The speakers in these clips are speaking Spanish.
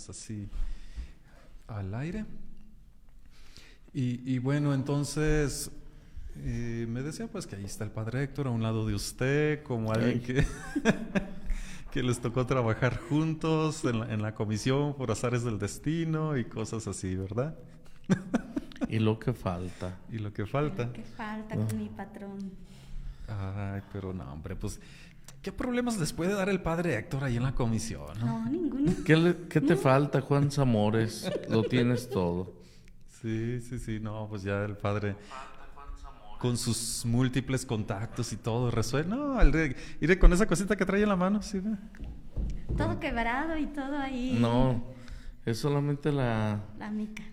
Así al aire. Y bueno, entonces me decía pues que ahí está el padre Héctor a un lado de usted, como alguien que les tocó trabajar juntos en la comisión por azares del destino y cosas así, ¿verdad? Y lo que falta. Y lo que falta. Lo que falta con mi patrón. Ay, pero no, hombre, pues ¿qué problemas les puede dar el padre Héctor ahí en la comisión? No, ninguno. ¿Qué te falta, Juan Zamores? Lo tienes todo. Sí, no, pues ya el padre con sus múltiples contactos y todo resuelve. No, iré con esa cosita que trae en la mano, ¿sí? Todo quebrado y todo ahí. No, es solamente la mica.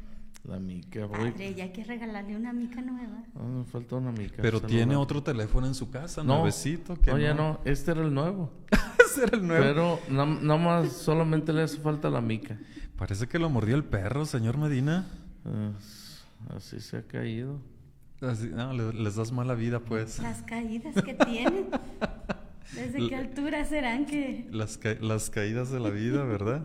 La mica. Padre, ya hay que regalarle una mica nueva. Me falta una mica. Pero tiene otro teléfono en su casa, no, nuevecito. Que no, ya no. Este era el nuevo. Ese era el nuevo. Pero nada más solamente le hace falta la mica. Parece que lo mordió el perro, señor Medina. Así se ha caído. Así, no, les das mala vida, pues. Las caídas que tienen. ¿Desde qué altura serán que...? Las caídas de la vida, ¿verdad?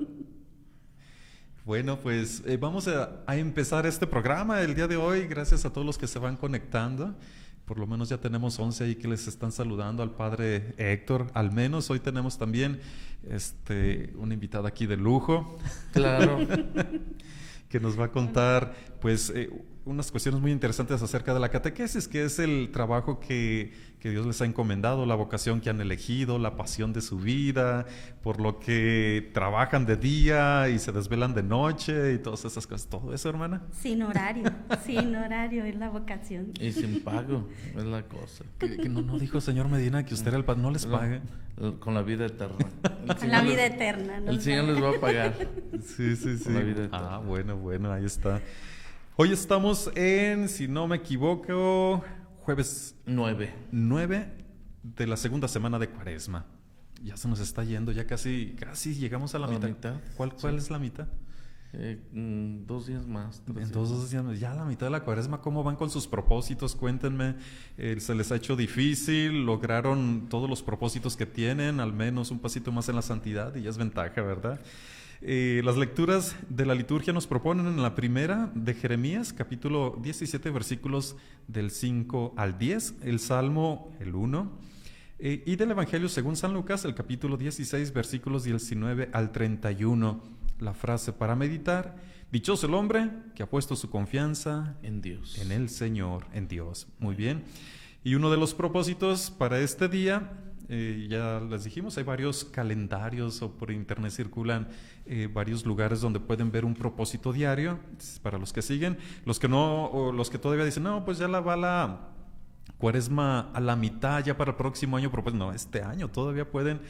Bueno, pues vamos a empezar este programa el día de hoy. Gracias a todos los que se van conectando. Por lo menos ya tenemos 11 ahí que les están saludando al padre Héctor. Al menos hoy tenemos también una invitada aquí de lujo. Claro. Que nos va a contar pues unas cuestiones muy interesantes acerca de la catequesis, que es el trabajo que Dios les ha encomendado, la vocación que han elegido, la pasión de su vida, por lo que trabajan de día y se desvelan de noche y todas esas cosas. ¿Todo eso, hermana? Sin horario es la vocación. Y sin pago, es la cosa. Que no dijo, señor Medina, que usted era el padre, no les pague. Con la vida eterna. Con la vida eterna. El Señor les va a pagar. Sí. Con la vida eterna. Bueno, ahí está. Hoy estamos en, si no me equivoco, jueves 9 de la segunda semana de Cuaresma. Ya se nos está yendo, ya casi llegamos a la mitad. ¿Cuál es la mitad? 2 días más. En 2 días más. Ya la mitad de la Cuaresma. ¿Cómo van con sus propósitos? Cuéntenme. ¿Se les ha hecho difícil? ¿Lograron todos los propósitos que tienen? Al menos un pasito más en la santidad y ya es ventaja, ¿verdad? Las lecturas de la liturgia nos proponen en la primera de Jeremías, capítulo 17, versículos del 5 al 10, el Salmo, el 1, y del Evangelio según San Lucas, el capítulo 16, versículos 19 al 31. La frase para meditar: dichoso el hombre que ha puesto su confianza en Dios, en el Señor, en Dios. Muy bien. Y uno de los propósitos para este día, ya les dijimos, hay varios calendarios o por internet circulan varios lugares donde pueden ver un propósito diario para los que siguen. Los que no, o los que todavía dicen, no, pues ya va la Cuaresma a la mitad, ya para el próximo año, pero pues no, este año todavía pueden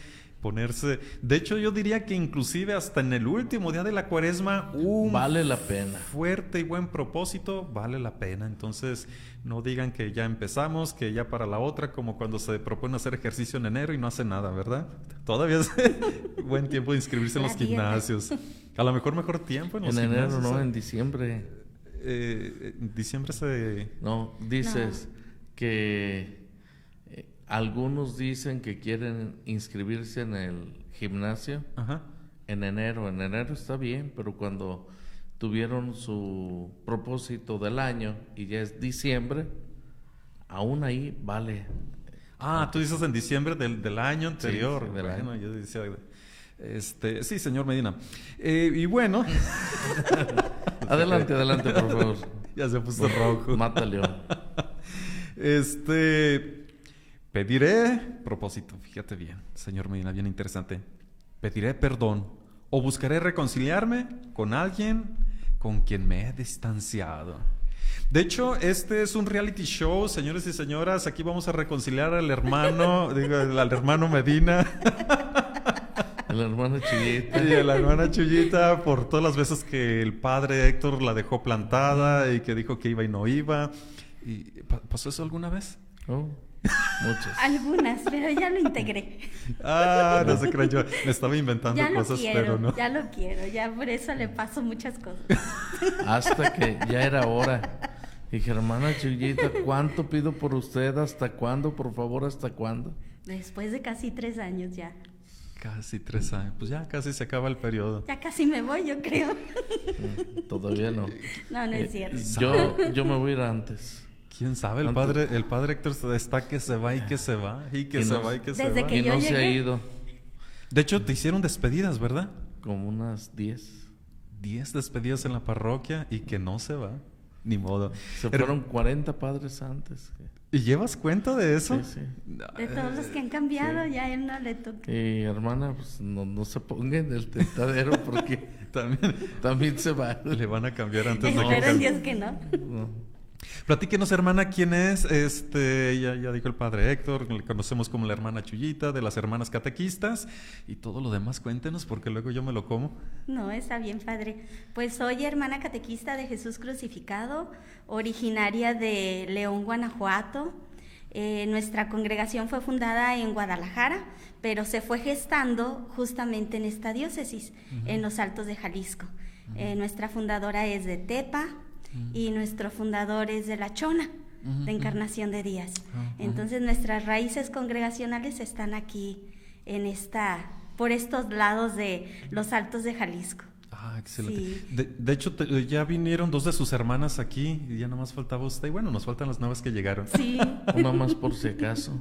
ponerse. De hecho, yo diría que inclusive hasta en el último día de la Cuaresma vale la pena. Fuerte y buen propósito, vale la pena. Entonces, no digan que ya empezamos, que ya para la otra, como cuando se propone hacer ejercicio en enero y no hace nada, ¿verdad? Todavía es buen tiempo de inscribirse en los gimnasios. A lo mejor tiempo en los gimnasios. En enero, no, en diciembre. En diciembre se... No, dices que... algunos dicen que quieren inscribirse en el gimnasio. Ajá. En enero. En enero está bien, pero cuando tuvieron su propósito del año y ya es diciembre, aún ahí vale. Tú dices en diciembre del año anterior. Sí, del año. Yo decía, sí, señor Medina. Y bueno. Adelante, por favor. Ya se puso rojo. Mata león. Pediré, propósito, fíjate bien, señor Medina, bien interesante. Pediré perdón o buscaré reconciliarme con alguien con quien me he distanciado. De hecho, este es un reality show, señores y señoras. Aquí vamos a reconciliar al hermano, al hermano Medina. La hermana Chuyita. Y la hermana Chuyita, por todas las veces que el padre Héctor la dejó plantada y que dijo que iba y no iba. ¿Y pasó eso alguna vez? Muchas. Algunas, pero ya lo integré. No se cree, yo me estaba inventando cosas, pero no. Ya lo quiero, ya por eso le paso muchas cosas. Hasta que ya era hora. Dije, hermana Chuyita, ¿cuánto pido por usted? ¿Hasta cuándo? Por favor, ¿hasta cuándo? Después de casi 3 años ya. Casi 3 años. Pues ya casi se acaba el periodo. Ya casi me voy, yo creo. Todavía no. No, no es cierto. Yo me voy a ir antes. ¿Quién sabe? El padre Héctor está que se va y que se va y que se va y que se Desde va. que Y yo no se ha llegué. ido. De hecho, te hicieron despedidas, ¿verdad? Como unas 10. 10 despedidas en la parroquia y que no se va. Ni modo. Se fueron 40 padres antes. ¿Y llevas cuenta de eso? Sí, sí. De todos los que han cambiado, ya a él no le toca. Y hermana, pues no se ponga en el tentadero porque también se va. Le van a cambiar antes de que Espero en cambie. Dios que no. No. Platíquenos, hermana, quién es. Ya dijo el padre Héctor, le conocemos como la hermana Chuyita, de las hermanas catequistas. Y todo lo demás, cuéntenos, porque luego yo me lo como. No, está bien, padre. Pues soy hermana catequista de Jesús Crucificado, originaria de León, Guanajuato. Nuestra congregación fue fundada en Guadalajara, pero se fue gestando justamente en esta diócesis, en los Altos de Jalisco. Nuestra fundadora es de Tepa y nuestro fundador es de La Chona, de Encarnación de Díaz. Entonces nuestras raíces congregacionales están aquí por estos lados de los Altos de Jalisco. Ah, excelente. Sí. De hecho, ya vinieron 2 de sus hermanas aquí y ya nomás faltaba usted. Y bueno, nos faltan las nuevas que llegaron. Sí, Una más por si acaso.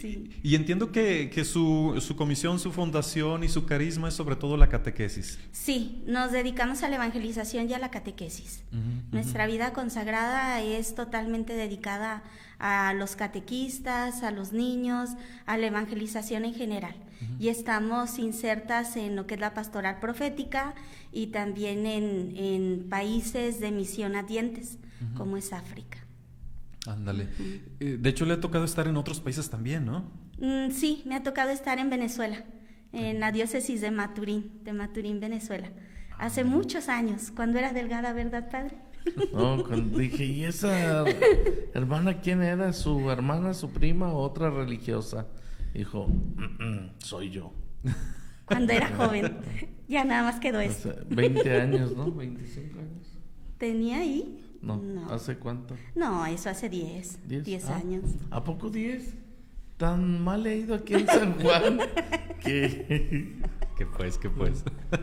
sí. Y entiendo que su comisión, su fundación y su carisma es sobre todo la catequesis. Sí, nos dedicamos a la evangelización y a la catequesis. Nuestra vida consagrada es totalmente dedicada a los catequistas, a los niños, a la evangelización en general. Y estamos insertas en lo que es la pastoral profética y también en países de misión adyentes, como es África. Ándale. De hecho, le ha tocado estar en otros países también, ¿no? Sí, me ha tocado estar en Venezuela, en la diócesis de Maturín, Venezuela. Hace muchos años, cuando era delgada, ¿verdad, padre? No, cuando dije, ¿y esa hermana quién era? ¿Su hermana, su prima o otra religiosa? Dijo, soy yo. Cuando era joven. Ya nada más quedó O eso. sea, 20 años, ¿no? 25 años. ¿Tenía ahí? No, ¿hace cuánto? No, eso hace 10 Ah, años. ¿A poco 10? Tan mal he ido aquí en San Juan que... ¿Qué pues?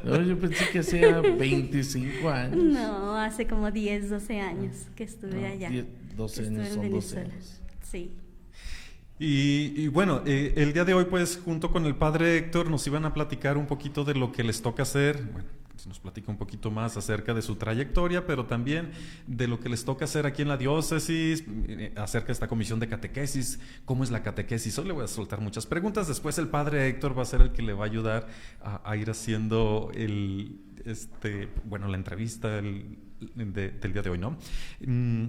No, yo pensé que hacía 25 años. No, hace como 10, 12 años que estuve No, allá. 12 Estuve años en son 12 Venezuela. años. Sí. Y bueno, el día de hoy, pues, junto con el padre Héctor, nos iban a platicar un poquito de lo que les toca hacer. Bueno, nos platica un poquito más acerca de su trayectoria, pero también de lo que les toca hacer aquí en la diócesis, acerca de esta comisión de catequesis, cómo es la catequesis. Hoy le voy a soltar muchas preguntas, después el padre Héctor va a ser el que le va a ayudar a ir haciendo la entrevista del día de hoy, ¿no?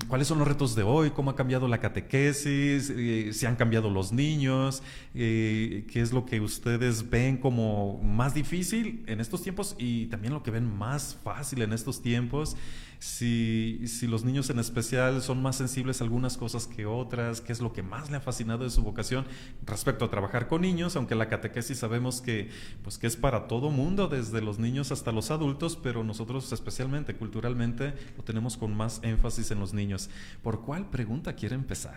¿Cuáles son los retos de hoy? ¿Cómo ha cambiado la catequesis? ¿Si han cambiado los niños? ¿Qué es lo que ustedes ven como más difícil en estos tiempos y también lo que ven más fácil en estos tiempos? Si los niños en especial son más sensibles a algunas cosas que otras, ¿qué es lo que más le ha fascinado de su vocación respecto a trabajar con niños? Aunque la catequesis sabemos que es para todo mundo, desde los niños hasta los adultos, pero nosotros especialmente, culturalmente, lo tenemos con más énfasis en los niños. ¿Por cuál pregunta quiere empezar?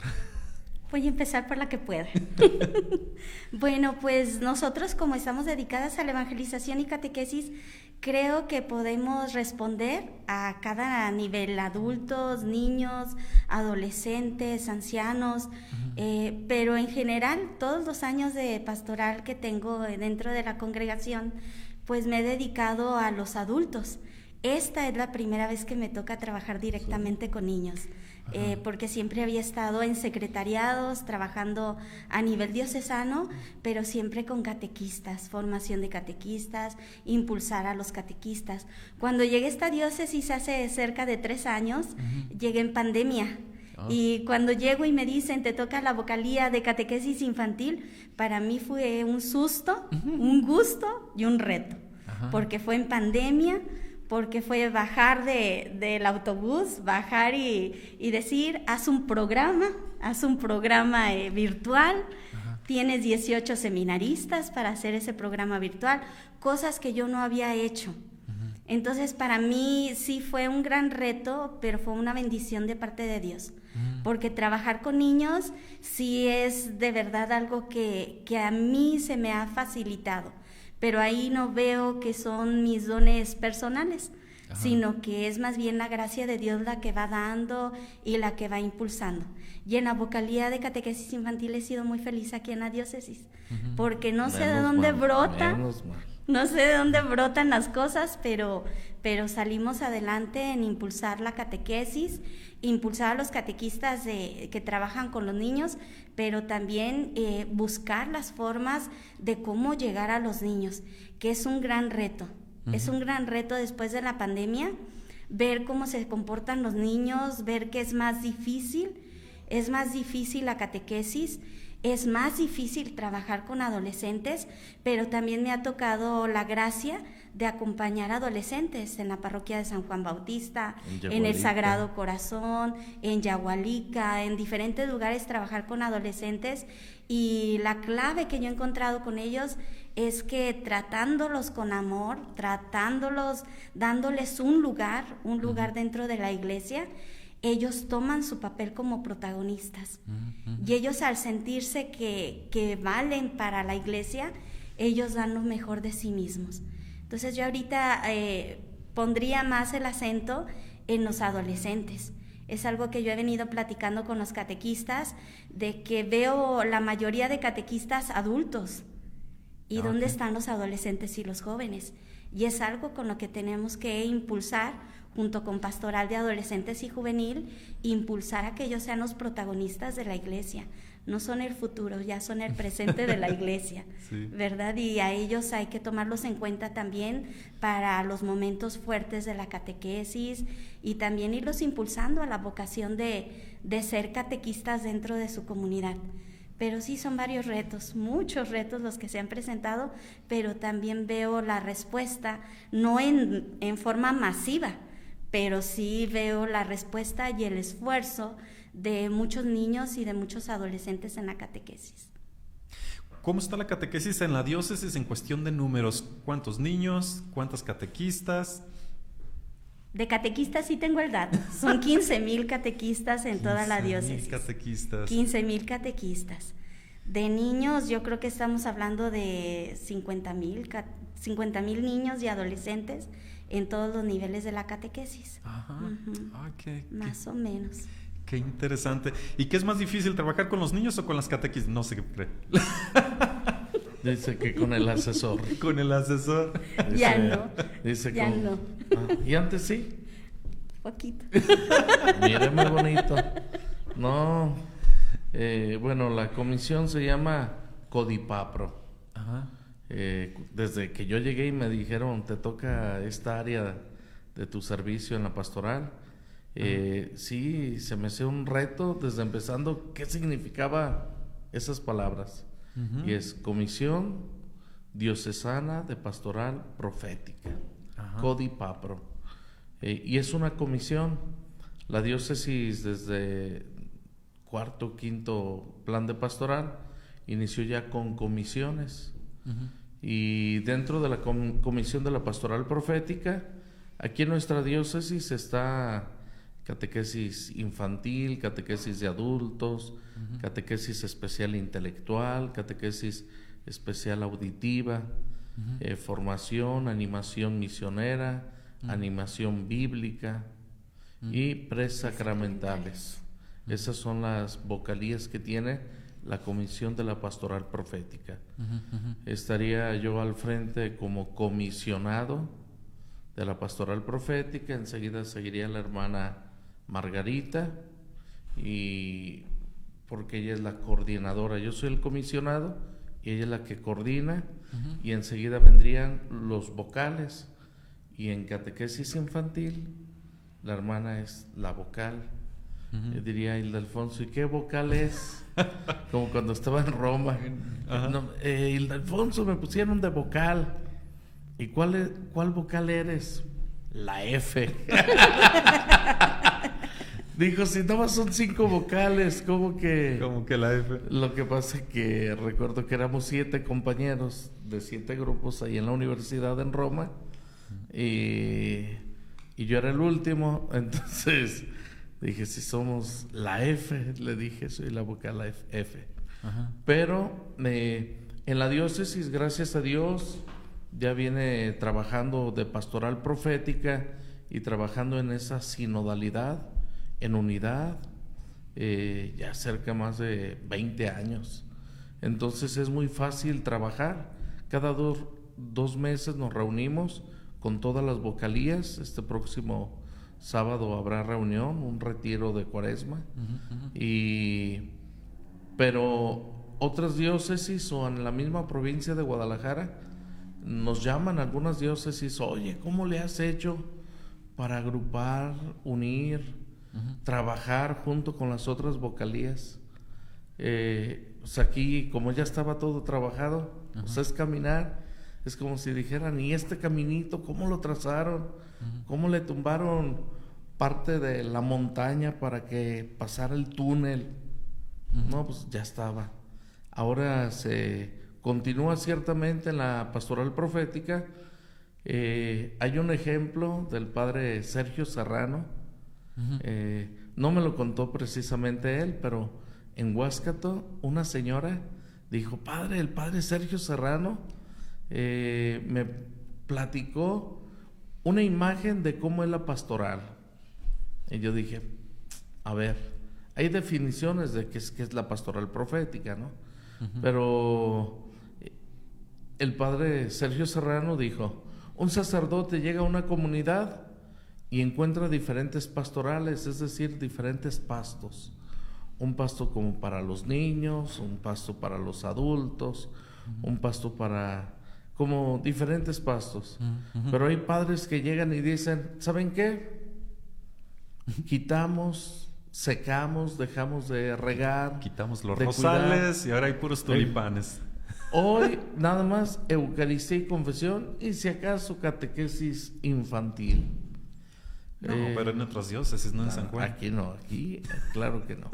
Voy a empezar por la que pueda. Bueno, pues nosotros, como estamos dedicadas a la evangelización y catequesis, creo que podemos responder a cada nivel: adultos, niños, adolescentes, ancianos, pero en general todos los años de pastoral que tengo dentro de la congregación, pues me he dedicado a los adultos. Esta es la primera vez que me toca trabajar directamente con niños, porque siempre había estado en secretariados, trabajando a nivel diocesano, pero siempre con catequistas, formación de catequistas, impulsar a los catequistas. Cuando llegué a esta diócesis hace cerca de 3 años, llegué en pandemia. Y cuando llego y me dicen, te toca la vocalía de catequesis infantil, para mí fue un susto, un gusto y un reto, porque fue en pandemia, porque fue bajar del autobús, bajar y decir, haz un programa virtual, tienes 18 seminaristas para hacer ese programa virtual, cosas que yo no había hecho. Entonces para mí sí fue un gran reto, pero fue una bendición de parte de Dios, porque trabajar con niños sí es de verdad algo que a mí se me ha facilitado, pero ahí no veo que son mis dones personales, sino que es más bien la gracia de Dios la que va dando y la que va impulsando. Y en la vocalía de catequesis infantil he sido muy feliz aquí en la diócesis, porque no sé de dónde brota, no sé de dónde brotan las cosas, pero salimos adelante en impulsar la catequesis, impulsar a los catequistas que trabajan con los niños, pero también buscar las formas de cómo llegar a los niños, que es un gran reto. Es un gran reto después de la pandemia, ver cómo se comportan los niños, ver que es más difícil la catequesis, es más difícil trabajar con adolescentes, pero también me ha tocado la gracia de acompañar a adolescentes en la parroquia de San Juan Bautista, en el Sagrado Corazón, en Yagualica, en diferentes lugares trabajar con adolescentes, y la clave que yo he encontrado con ellos es que tratándolos con amor, dándoles un lugar dentro de la iglesia, ellos toman su papel como protagonistas. Y ellos, al sentirse que valen para la iglesia, ellos dan lo mejor de sí mismos. Entonces yo ahorita pondría más el acento en los adolescentes. Es algo que yo he venido platicando con los catequistas, de que veo la mayoría de catequistas adultos. ¿Y dónde están los adolescentes y los jóvenes? Y es algo con lo que tenemos que impulsar, junto con Pastoral de Adolescentes y Juvenil, impulsar a que ellos sean los protagonistas de la iglesia. No son el futuro, ya son el presente de la iglesia, sí, ¿verdad? Y a ellos hay que tomarlos en cuenta también para los momentos fuertes de la catequesis, y también irlos impulsando a la vocación de ser catequistas dentro de su comunidad. Pero sí son varios retos, muchos retos los que se han presentado, pero también veo la respuesta, no en forma masiva, pero sí veo la respuesta y el esfuerzo de muchos niños y de muchos adolescentes en la catequesis. ¿Cómo está la catequesis en la diócesis en cuestión de números? ¿Cuántos niños? ¿Cuántas catequistas? De catequistas sí tengo el dato. Son 15,000 catequistas en toda la diócesis. 15,000 catequistas. De niños, yo creo que estamos hablando de 50,000 niños y adolescentes en todos los niveles de la catequesis. Ajá. Más o menos. Qué interesante. ¿Y qué es más difícil, trabajar con los niños o con las catequistas? No sé qué cree. Dice que con el asesor. Con el asesor. Dice, ya no. Dice ya con... no. ¿Y antes sí? Poquito. Mira, muy bonito. No. Bueno, la comisión se llama Codipapro. Ajá. Desde que yo llegué y me dijeron, te toca esta área de tu servicio en la pastoral. Sí, se me hacía un reto desde empezando qué significaba esas palabras. Y es Comisión Diocesana de Pastoral Profética, Codipapro. Y es una comisión. La diócesis, desde cuarto, quinto plan de pastoral, inició ya con comisiones. Y dentro de la comisión de la pastoral profética, aquí en nuestra diócesis está catequesis infantil, catequesis de adultos, catequesis especial intelectual, catequesis especial auditiva, formación, animación misionera, animación bíblica y presacramentales. Esas son las vocalías que tiene la comisión de la pastoral profética. Estaría yo al frente como comisionado de la pastoral profética. Enseguida seguiría la hermana Margarita, y porque ella es la coordinadora, yo soy el comisionado y ella es la que coordina, y enseguida vendrían los vocales, y en catequesis infantil la hermana es la vocal. Diría Hilda Alfonso, ¿y qué vocal es? Como cuando estaba en Roma. No, Hilda Alfonso, me pusieron de vocal. ¿Y cuál vocal eres? La F. Dijo, si no son 5 vocales, ¿cómo que la F? Lo que pasa es que recuerdo que éramos 7 compañeros de 7 grupos ahí en la universidad en Roma, y yo era el último. Entonces Dije, si somos la F, le dije, soy la vocal F. Ajá. Pero en la diócesis, gracias a Dios, ya viene trabajando de pastoral profética y trabajando en esa sinodalidad, en unidad, ya cerca más de 20 años. Entonces es muy fácil trabajar. Cada dos meses nos reunimos con todas las vocalías. Este próximo sábado habrá reunión, un retiro de Cuaresma. Pero otras diócesis o en la misma provincia de Guadalajara nos llaman algunas diócesis, oye, ¿cómo le has hecho para agrupar, unir, trabajar junto con las otras vocalías? Pues aquí, como ya estaba todo trabajado, pues es caminar, es como si dijeran, ¿y este caminito cómo lo trazaron? ¿Cómo le tumbaron parte de la montaña para que pasara el túnel? No, pues ya estaba. Ahora se continúa ciertamente en la pastoral profética. Hay un ejemplo del padre Sergio Serrano. No me lo contó precisamente él, pero en Huáscato una señora dijo, padre, el padre Sergio Serrano me platicó una imagen de cómo es la pastoral. Y yo dije, a ver, hay definiciones de qué es la pastoral profética, ¿no? Pero el padre Sergio Serrano dijo, un sacerdote llega a una comunidad y encuentra diferentes pastorales, es decir, diferentes pastos. Un pasto como para los niños, un pasto para los adultos, un pasto para... como diferentes pastos. Pero hay padres que llegan y dicen, ¿saben qué? Quitamos, secamos, dejamos de regar, quitamos los de rosales cuidar. y ahora hay puros tulipanes. Hoy nada más Eucaristía y confesión y si acaso catequesis infantil. No, pero en otras diócesis, no en San Juan. Aquí no, aquí claro que no.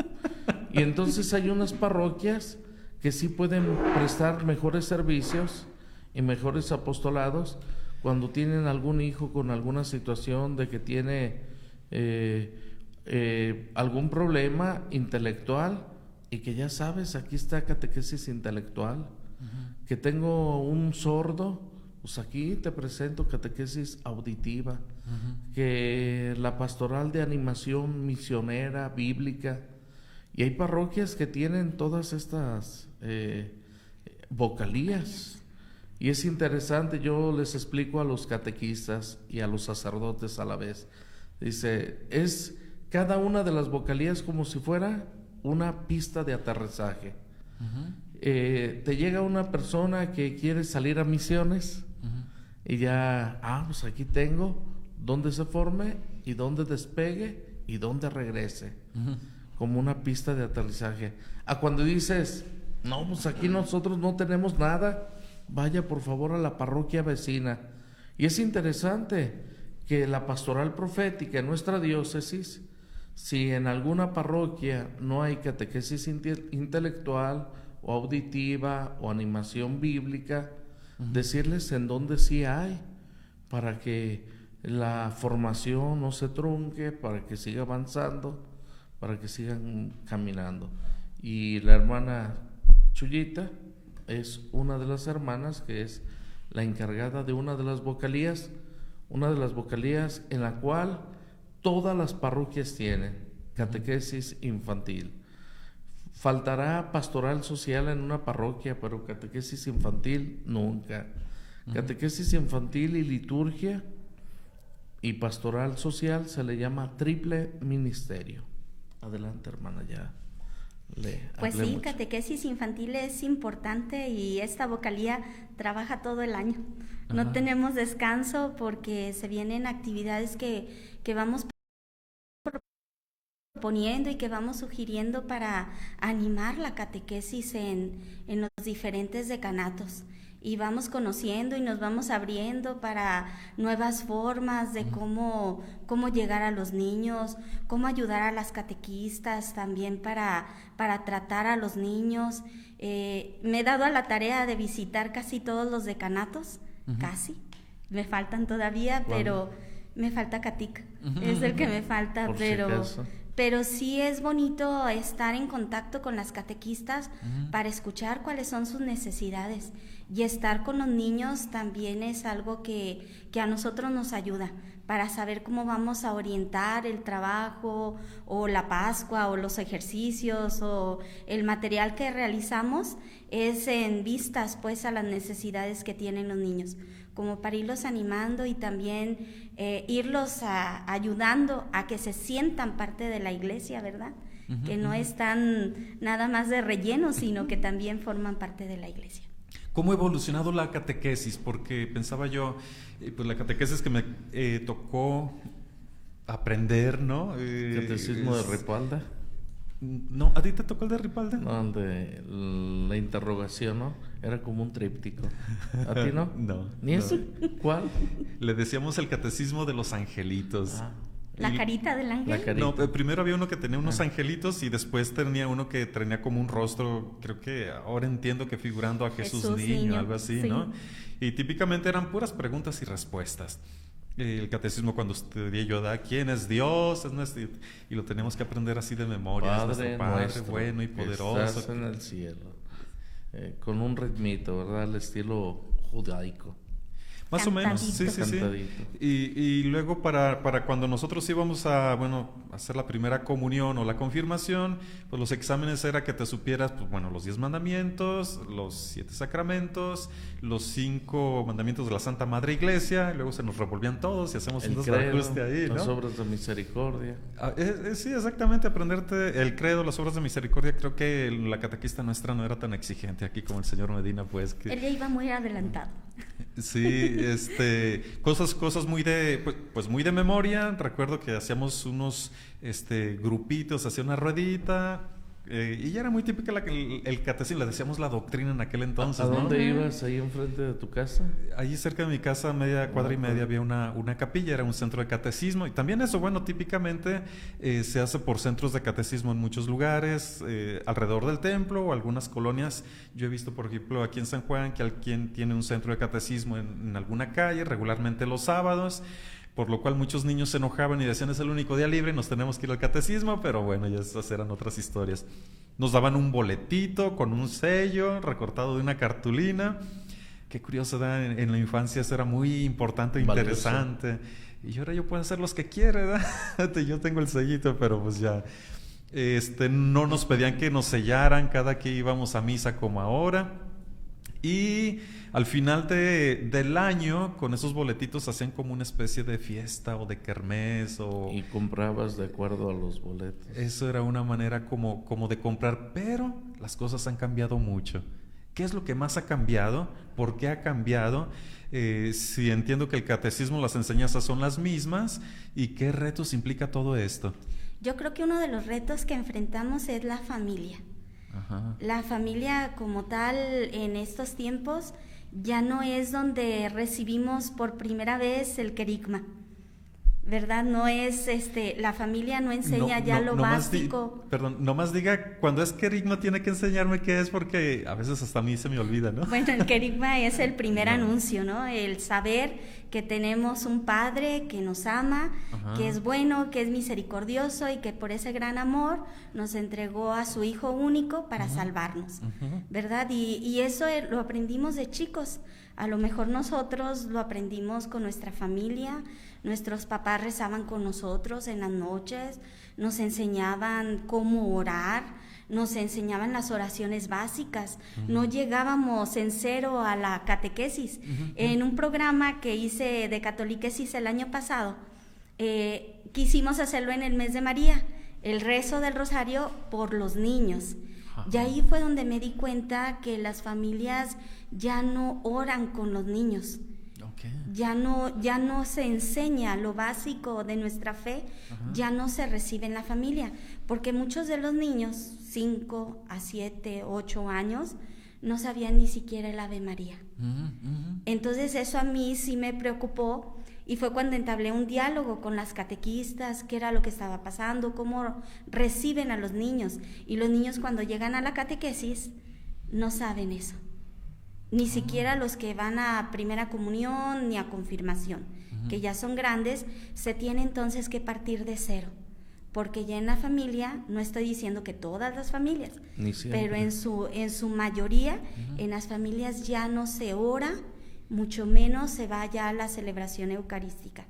Y entonces hay unas parroquias que sí pueden prestar mejores servicios y mejores apostolados cuando tienen algún hijo con alguna situación de que tiene algún problema intelectual y que ya sabes, aquí está catequesis intelectual. Que tengo un sordo, pues aquí te presento catequesis auditiva. Que la pastoral de animación misionera, bíblica. Y hay parroquias que tienen todas estas vocalías. Y es interesante, yo les explico a los catequistas y a los sacerdotes a la vez. Dice, es cada una de las vocalías como si fuera una pista de aterrizaje. Te llega una persona que quiere salir a misiones y ya, pues aquí tengo donde se forme y donde despegue y donde regrese, como una pista de aterrizaje. A cuando dices, no, pues aquí nosotros no tenemos nada, vaya por favor a la parroquia vecina. Y es interesante que la pastoral profética en nuestra diócesis, si en alguna parroquia no hay catequesis intelectual o auditiva o animación bíblica, decirles en dónde sí hay, para que la formación no se trunque, para que siga avanzando, para que sigan caminando. Y la hermana Chuyita es una de las hermanas que es la encargada de una de las vocalías en la cual todas las parroquias tienen catequesis infantil. Faltará pastoral social en una parroquia, pero catequesis infantil nunca. Catequesis infantil y liturgia y pastoral social se le llama triple ministerio. Adelante, hermana, ya. Pues sí, mucho. Catequesis infantil es importante y esta vocalía trabaja todo el año. No tenemos descanso porque se vienen actividades que vamos proponiendo y que vamos sugiriendo para animar la catequesis en los diferentes decanatos. Y vamos conociendo y nos vamos abriendo para nuevas formas de cómo llegar a los niños, cómo ayudar a las catequistas también para tratar a los niños. Me he dado a la tarea de visitar casi todos los decanatos, casi. Me faltan todavía, pero me falta Catic. Es el que me falta, pero sí es bonito estar en contacto con las catequistas para escuchar cuáles son sus necesidades, y estar con los niños también es algo que a nosotros nos ayuda para saber cómo vamos a orientar el trabajo o la Pascua o los ejercicios o el material que realizamos, es en vistas pues a las necesidades que tienen los niños, como para irlos animando y también irlos ayudando a que se sientan parte de la iglesia, ¿verdad? Que no están nada más de relleno, sino que también forman parte de la iglesia. ¿Cómo ha evolucionado la catequesis? Porque pensaba yo, pues la catequesis que me tocó aprender, ¿no? Catecismo de Ripalda. No, ¿a ti te tocó el de Ripalda? No, donde la interrogación, ¿no? Era como un tríptico. ¿A ti no? No. ¿Ni no. eso? ¿Cuál? Le decíamos el catecismo de los angelitos. ¿La carita del ángel? La carita. No, primero había uno que tenía unos angelitos y después tenía uno que tenía como un rostro, creo que ahora entiendo que figurando a Jesús niño, algo así, sí. ¿no? Y típicamente eran puras preguntas y respuestas. El catecismo cuando estudié yo, ¿quién es Dios? Y lo tenemos que aprender así de memoria. Padre es nuestro Padre nuestro, bueno y que poderoso. estás en el cielo. Con un ritmito, ¿verdad? Al estilo judaico. Más o menos, sí. Cantadito. Y luego para cuando nosotros íbamos a hacer la primera comunión o la confirmación, pues los exámenes era que te supieras, pues los 10 mandamientos, los 7 sacramentos, los 5 mandamientos de la Santa Madre Iglesia, y luego se nos revolvían todos y hacemos un desbarajuste ahí, ¿no? Las obras de misericordia. Sí, exactamente, aprenderte el credo, las obras de misericordia. Creo que la catequista nuestra no era tan exigente aquí como el señor Medina, pues. Él ya iba muy adelantado. Sí, cosas muy muy de memoria. Recuerdo que hacíamos unos grupitos, hacía una ruedita, y ya era muy típica el catecismo, le decíamos la doctrina en aquel entonces. ¿A dónde ¿no? ibas? ¿Ahí enfrente de tu casa? Allí cerca de mi casa, media cuadra y media, había una capilla, era un centro de catecismo. Y también eso, típicamente se hace por centros de catecismo en muchos lugares, alrededor del templo o algunas colonias. Yo he visto, por ejemplo, aquí en San Juan, que alguien tiene un centro de catecismo en alguna calle, regularmente los sábados, por lo cual muchos niños se enojaban y decían, es el único día libre, nos tenemos que ir al catecismo, pero bueno, ya esas eran otras historias. Nos daban un boletito con un sello recortado de una cartulina. Qué curioso, ¿verdad? En la infancia eso era muy importante e interesante. Y ahora yo puedo hacer los que quiera, ¿verdad? Yo tengo el sellito, pero pues ya. No nos pedían que nos sellaran cada que íbamos a misa como ahora. Y al final del año, con esos boletitos hacían como una especie de fiesta o de kermés. Y comprabas de acuerdo a los boletos. Eso era una manera como de comprar, pero las cosas han cambiado mucho. ¿Qué es lo que más ha cambiado? ¿Por qué ha cambiado? Si entiendo que el catecismo, las enseñanzas son las mismas, ¿y qué retos implica todo esto? Yo creo que uno de los retos que enfrentamos es la familia. Ajá. La familia como tal en estos tiempos ya no es donde recibimos por primera vez el querigma, ¿verdad? No es, la familia no enseña lo básico. Nomás diga, cuando es querigma tiene que enseñarme qué es, porque a veces hasta a mí se me olvida, ¿no? Bueno, el querigma es el primer anuncio, ¿no? El saber que tenemos un Padre que nos ama, que es bueno, que es misericordioso y que por ese gran amor nos entregó a su Hijo único para salvarnos, ¿verdad? Y eso lo aprendimos de chicos. A lo mejor nosotros lo aprendimos con nuestra familia, nuestros papás rezaban con nosotros en las noches, nos enseñaban cómo orar, nos enseñaban las oraciones básicas, no llegábamos en cero a la catequesis. En un programa que hice de catequesis el año pasado, quisimos hacerlo en el mes de María, el rezo del rosario por los niños. Y ahí fue donde me di cuenta que las familias ya no oran con los niños. Okay. Ya no se enseña lo básico de nuestra fe, ya no se recibe en la familia, porque muchos de los niños, 5 a 7, 8 años, no sabían ni siquiera el Ave María. Entonces eso a mí sí me preocupó, y fue cuando entablé un diálogo con las catequistas, qué era lo que estaba pasando, cómo reciben a los niños. Y los niños cuando llegan a la catequesis no saben eso. Ni siquiera los que van a primera comunión ni a confirmación, que ya son grandes, se tiene entonces que partir de cero porque ya en la familia, no estoy diciendo que todas las familias, pero en su mayoría, en las familias ya no se ora, mucho menos se va ya a la celebración eucarística,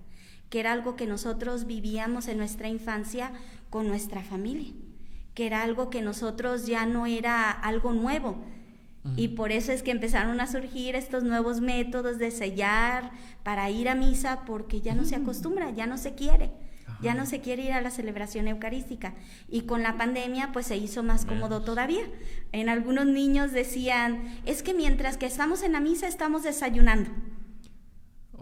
que era algo que nosotros vivíamos en nuestra infancia con nuestra familia, que era algo que nosotros ya no era algo nuevo. Y por eso es que empezaron a surgir estos nuevos métodos de sellar para ir a misa, porque ya no se acostumbra, ya no se quiere. Ya no se quiere ir a la celebración eucarística. Y con la pandemia pues se hizo más cómodo todavía. En algunos niños decían, es que mientras que estamos en la misa estamos desayunando.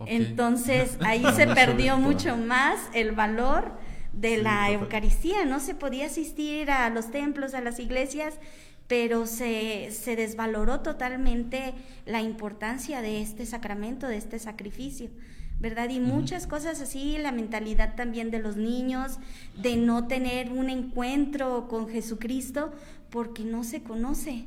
Entonces ahí se perdió mucho más el valor de la Eucaristía. No se podía asistir a los templos, a las iglesias, pero se desvaloró totalmente la importancia de este sacramento, de este sacrificio, ¿verdad? Y muchas cosas así, la mentalidad también de los niños, de no tener un encuentro con Jesucristo porque no se conoce,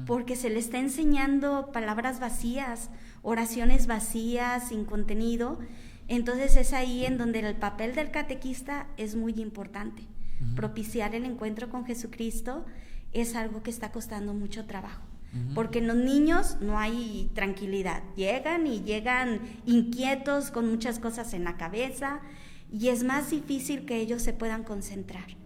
porque se le está enseñando palabras vacías, oraciones vacías, sin contenido. Entonces es ahí en donde el papel del catequista es muy importante. Propiciar el encuentro con Jesucristo es algo que está costando mucho trabajo. Porque en los niños no hay tranquilidad, llegan inquietos con muchas cosas en la cabeza y es más difícil que ellos se puedan concentrar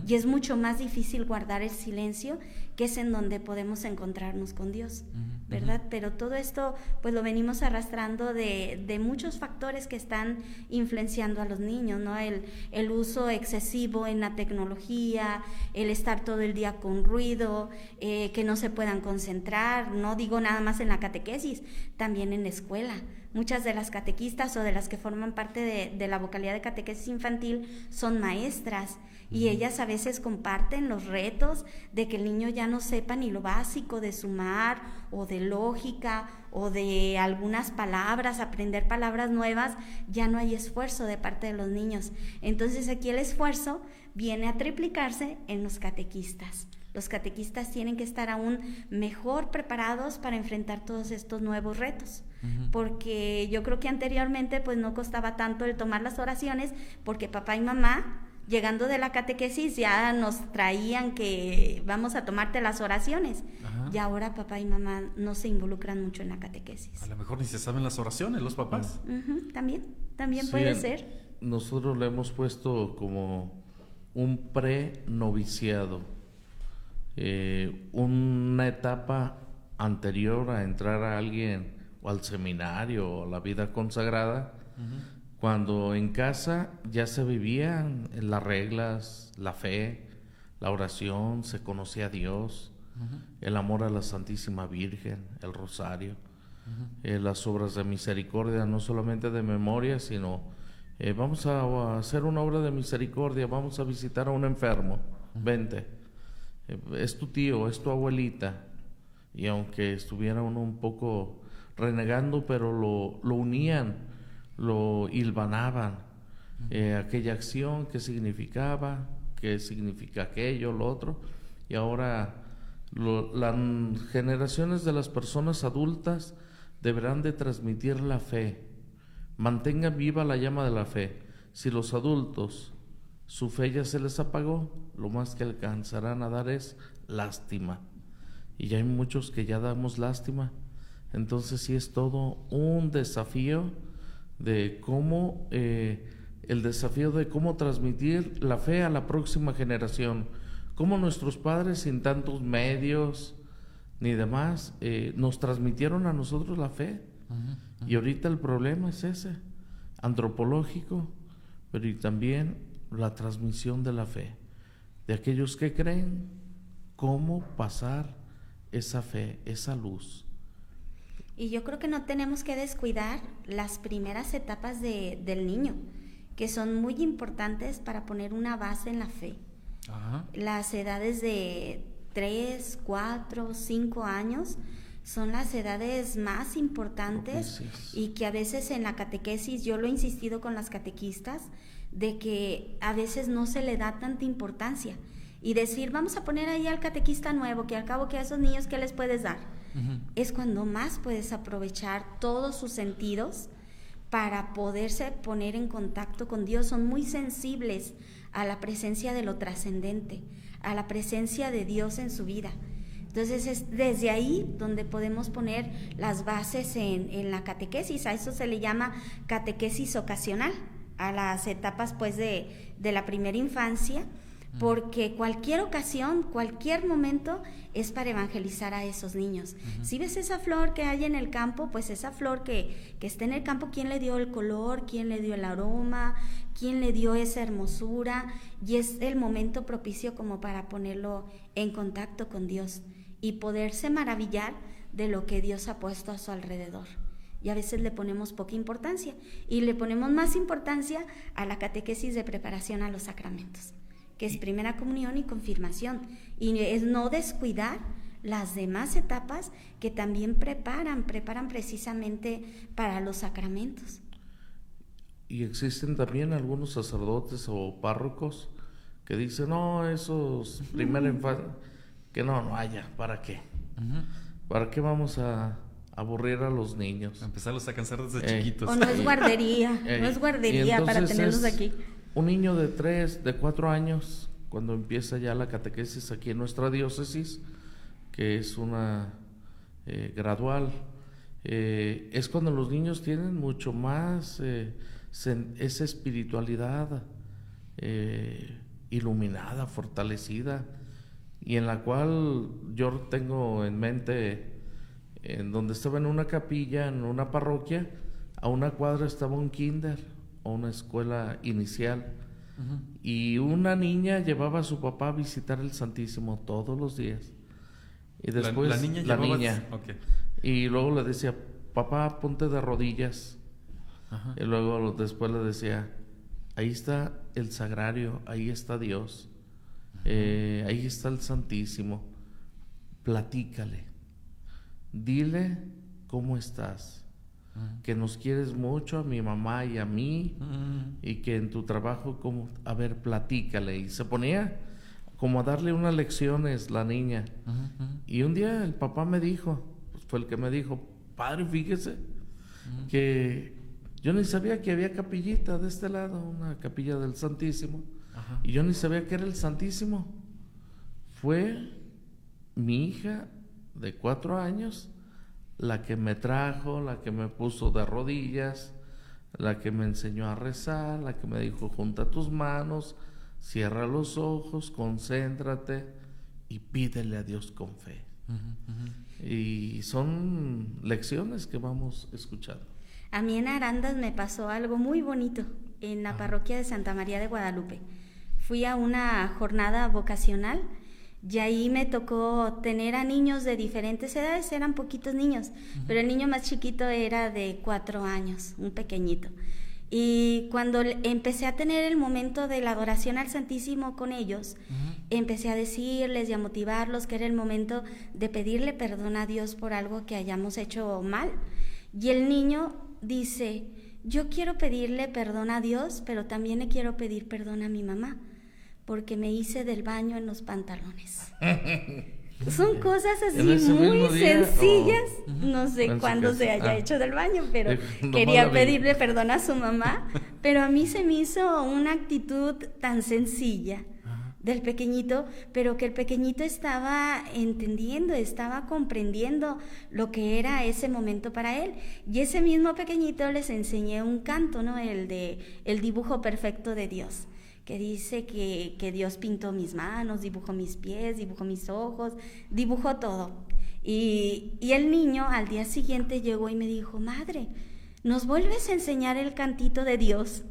y es mucho más difícil guardar el silencio, que es en donde podemos encontrarnos con Dios, ¿verdad? Pero todo esto pues lo venimos arrastrando de muchos factores que están influenciando a los niños, ¿no? El uso excesivo en la tecnología, el estar todo el día con ruido, que no se puedan concentrar, no digo nada más en la catequesis, también en la escuela. Muchas de las catequistas o de las que forman parte de la vocalía de catequesis infantil son maestras y ellas a veces comparten los retos de que el niño ya no sepa ni lo básico de sumar o de lógica o de algunas palabras, aprender palabras nuevas. Ya no hay esfuerzo de parte de los niños. Entonces aquí el esfuerzo viene a triplicarse en los catequistas. Los catequistas tienen que estar aún mejor preparados para enfrentar todos estos nuevos retos, porque yo creo que anteriormente pues no costaba tanto el tomar las oraciones, porque papá y mamá, llegando de la catequesis, ya nos traían que vamos a tomarte las oraciones. Y ahora papá y mamá no se involucran mucho en la catequesis. A lo mejor ni se saben las oraciones los papás. También sí, puede ser. Nosotros le hemos puesto como un pre-noviciado, una etapa anterior a entrar a alguien o al seminario o a la vida consagrada, cuando en casa ya se vivían las reglas, la fe, la oración, se conocía a Dios, el amor a la Santísima Virgen, el rosario, las obras de misericordia, no solamente de memoria, sino vamos a hacer una obra de misericordia, vamos a visitar a un enfermo, vente. Es tu tío, es tu abuelita, y aunque estuviera uno un poco renegando, pero lo unían, lo hilvanaban, aquella acción, qué significaba, qué significa aquello, lo otro. Y ahora las generaciones de las personas adultas deberán de transmitir la fe, mantengan viva la llama de la fe. Si los adultos su fe ya se les apagó, lo más que alcanzarán a dar es lástima, y ya hay muchos que ya damos lástima. Entonces sí es todo un desafío de cómo el desafío de cómo transmitir la fe a la próxima generación, cómo nuestros padres, sin tantos medios ni demás, nos transmitieron a nosotros la fe. Y ahorita el problema es ese, antropológico, pero y también la transmisión de la fe, de aquellos que creen, cómo pasar esa fe, esa luz. Y yo creo que no tenemos que descuidar las primeras etapas del niño, que son muy importantes para poner una base en la fe. Las edades de 3, 4, 5 años son las edades más importantes y que a veces en la catequesis, yo lo he insistido con las catequistas, de que a veces no se le da tanta importancia y decir, vamos a poner ahí al catequista nuevo, que al cabo que a esos niños, ¿qué les puedes dar? Es cuando más puedes aprovechar todos sus sentidos para poderse poner en contacto con Dios. Son muy sensibles a la presencia de lo trascendente, a la presencia de Dios en su vida. Entonces es desde ahí donde podemos poner las bases en la catequesis. A eso se le llama catequesis ocasional, a las etapas pues de la primera infancia, porque cualquier ocasión, cualquier momento es para evangelizar a esos niños. Si ves esa flor que hay en el campo, pues esa flor que está en el campo, ¿quién le dio el color? ¿Quién le dio el aroma? ¿Quién le dio esa hermosura? Y es el momento propicio como para ponerlo en contacto con Dios y poderse maravillar de lo que Dios ha puesto a su alrededor. Y a veces le ponemos poca importancia y le ponemos más importancia a la catequesis de preparación a los sacramentos, que es primera comunión y confirmación, y es no descuidar las demás etapas que también preparan precisamente para los sacramentos. Y existen también algunos sacerdotes o párrocos que dicen, no, esos primera infancia, que no haya, ¿para qué? ¿Para qué vamos a aburrir a los niños? Empezarlos a cansar desde chiquitos. O no es guardería, no es guardería para tenerlos aquí. Un niño de 3, de 4 años, cuando empieza ya la catequesis aquí en nuestra diócesis, que es una gradual, es cuando los niños tienen mucho más esa espiritualidad iluminada, fortalecida, y en la cual yo tengo en mente, en donde estaba en una capilla, en una parroquia, a una cuadra estaba un kinder o una escuela inicial, y una niña llevaba a su papá a visitar el Santísimo todos los días, y después la niña okay. Y luego le decía, papá, ponte de rodillas. Y luego después le decía, ahí está el sagrario, ahí está Dios, ahí está el Santísimo, platícale, dile cómo estás, que nos quieres mucho a mi mamá y a mí, y que en tu trabajo, como, a ver, platícale. Y se ponía como a darle unas lecciones la niña. Y un día el papá me dijo, pues fue el que me dijo, padre, fíjese que yo ni sabía que había capillita de este lado, una capilla del Santísimo, y yo ni sabía que era el Santísimo. Fue mi hija de 4 años la que me trajo, la que me puso de rodillas, la que me enseñó a rezar, la que me dijo, junta tus manos, cierra los ojos, concéntrate y pídele a Dios con fe. Y son lecciones que vamos escuchando. A mí en Arandas me pasó algo muy bonito en la parroquia de Santa María de Guadalupe. Fui a una jornada vocacional y ahí me tocó tener a niños de diferentes edades, eran poquitos niños, pero el niño más chiquito era de 4 años, un pequeñito. Y cuando empecé a tener el momento de la adoración al Santísimo con ellos, empecé a decirles y a motivarlos que era el momento de pedirle perdón a Dios por algo que hayamos hecho mal. Y el niño dice, yo quiero pedirle perdón a Dios, pero también le quiero pedir perdón a mi mamá, porque me hice del baño en los pantalones. Son cosas así muy sencillas. No sé cuándo se haya hecho del baño, pero quería pedirle perdón a su mamá. Pero a mí se me hizo una actitud tan sencilla del pequeñito, pero que el pequeñito estaba entendiendo, estaba comprendiendo lo que era ese momento para él. Y ese mismo pequeñito les enseñé un canto, ¿no? El dibujo perfecto de Dios, que dice que Dios pintó mis manos, dibujó mis pies, dibujó mis ojos, dibujó todo. Y el niño al día siguiente llegó y me dijo, madre, ¿nos vuelves a enseñar el cantito de Dios?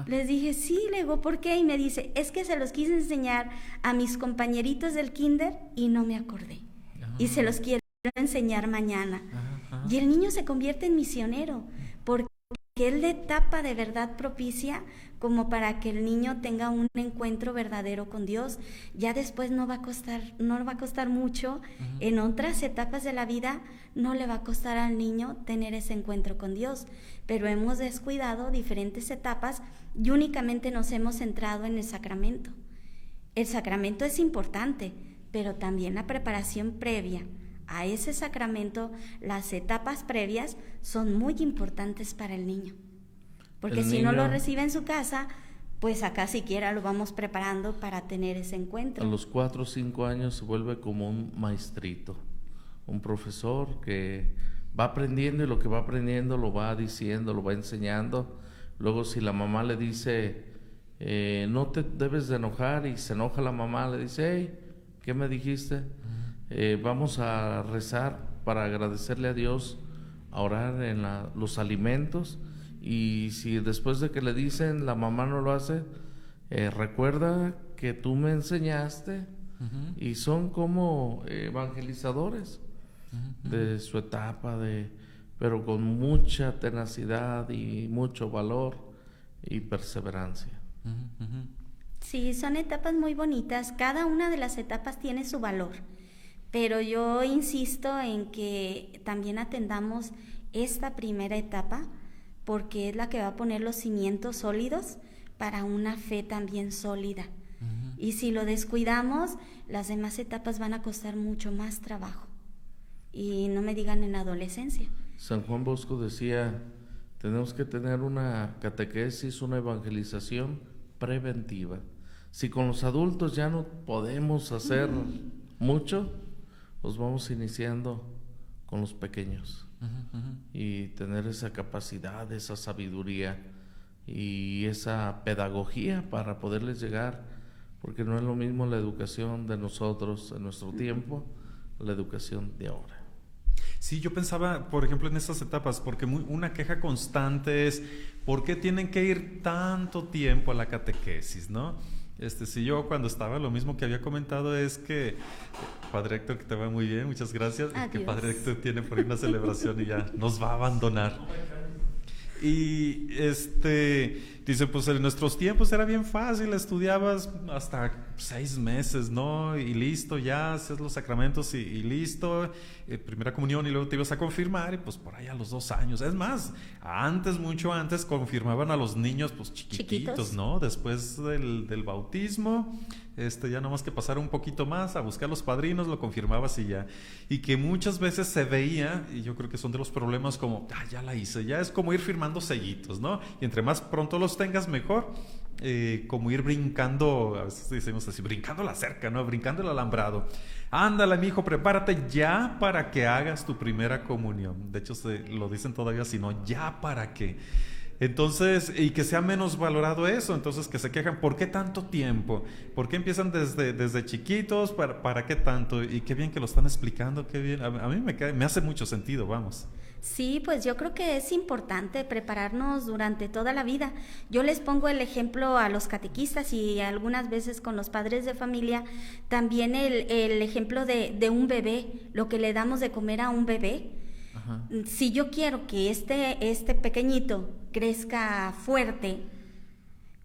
Les dije, sí, le digo, ¿por qué? Y me dice, es que se los quise enseñar a mis compañeritos del kinder y no me acordé. Y se los quiero enseñar mañana. Y el niño se convierte en misionero, porque él le tapa de verdad propicia como para que el niño tenga un encuentro verdadero con Dios. Ya después no va a costar mucho. En otras etapas de la vida no le va a costar al niño tener ese encuentro con Dios, pero hemos descuidado diferentes etapas y únicamente nos hemos centrado en el sacramento. El sacramento es importante, pero también la preparación previa a ese sacramento, las etapas previas son muy importantes para el niño. porque si no lo recibe en su casa, pues acá siquiera lo vamos preparando para tener ese encuentro. A los 4 o 5 años se vuelve como un maestrito, un profesor que va aprendiendo y lo que va aprendiendo lo va diciendo, lo va enseñando. Luego si la mamá le dice, no te debes de enojar, y se enoja la mamá, le dice, hey, ¿qué me dijiste? Vamos a rezar para agradecerle a Dios, a orar en los alimentos, y si después de que le dicen la mamá no lo hace, recuerda que tú me enseñaste. Y son como evangelizadores de su etapa, pero con mucha tenacidad y mucho valor y perseverancia. Sí, son etapas muy bonitas, cada una de las etapas tiene su valor, pero yo insisto en que también atendamos esta primera etapa, porque es la que va a poner los cimientos sólidos para una fe también sólida. Y si lo descuidamos, las demás etapas van a costar mucho más trabajo. Y no me digan en la adolescencia. San Juan Bosco decía, tenemos que tener una catequesis, una evangelización preventiva. Si con los adultos ya no podemos hacer mucho, los vamos iniciando con los pequeños. Y tener esa capacidad, esa sabiduría y esa pedagogía para poderles llegar, porque no es lo mismo la educación de nosotros en nuestro tiempo, la educación de ahora. Sí, yo pensaba, por ejemplo, en estas etapas, porque una queja constante es, ¿por qué tienen que ir tanto tiempo a la catequesis, no? Si yo cuando estaba, lo mismo que había comentado es que, Padre Héctor, que te va muy bien, muchas gracias, que Padre Héctor tiene por ahí una celebración y ya nos va a abandonar. Y dice, pues en nuestros tiempos era bien fácil, estudiabas hasta 6 meses, ¿no? Y listo, ya haces los sacramentos y listo, primera comunión, y luego te ibas a confirmar, y pues por ahí a los 2 años. Es más, mucho antes, confirmaban a los niños pues chiquititos, ¿no? Después del bautismo, ya nomás que pasar un poquito más a buscar los padrinos, lo confirmabas y ya. Y que muchas veces se veía, y yo creo que son de los problemas como, ya la hice, ya es como ir firmando sellitos, ¿no? Y entre más pronto los tengas, mejor. Como ir brincando, a veces decimos así, brincando la cerca, ¿no? Brincando el alambrado. Ándale, mijo, prepárate ya para que hagas tu primera comunión. De hecho, lo dicen todavía así, ¿no? Ya para que. Entonces, y que sea menos valorado eso, entonces que se quejan, ¿por qué tanto tiempo? ¿Por qué empiezan desde chiquitos? ¿Para qué tanto? Y qué bien que lo están explicando, qué bien. A mí me hace mucho sentido, vamos. Sí, pues yo creo que es importante prepararnos durante toda la vida. Yo les pongo el ejemplo a los catequistas y algunas veces con los padres de familia, también el ejemplo de un bebé, lo que le damos de comer a un bebé. Ajá. Si yo quiero que este pequeñito crezca fuerte,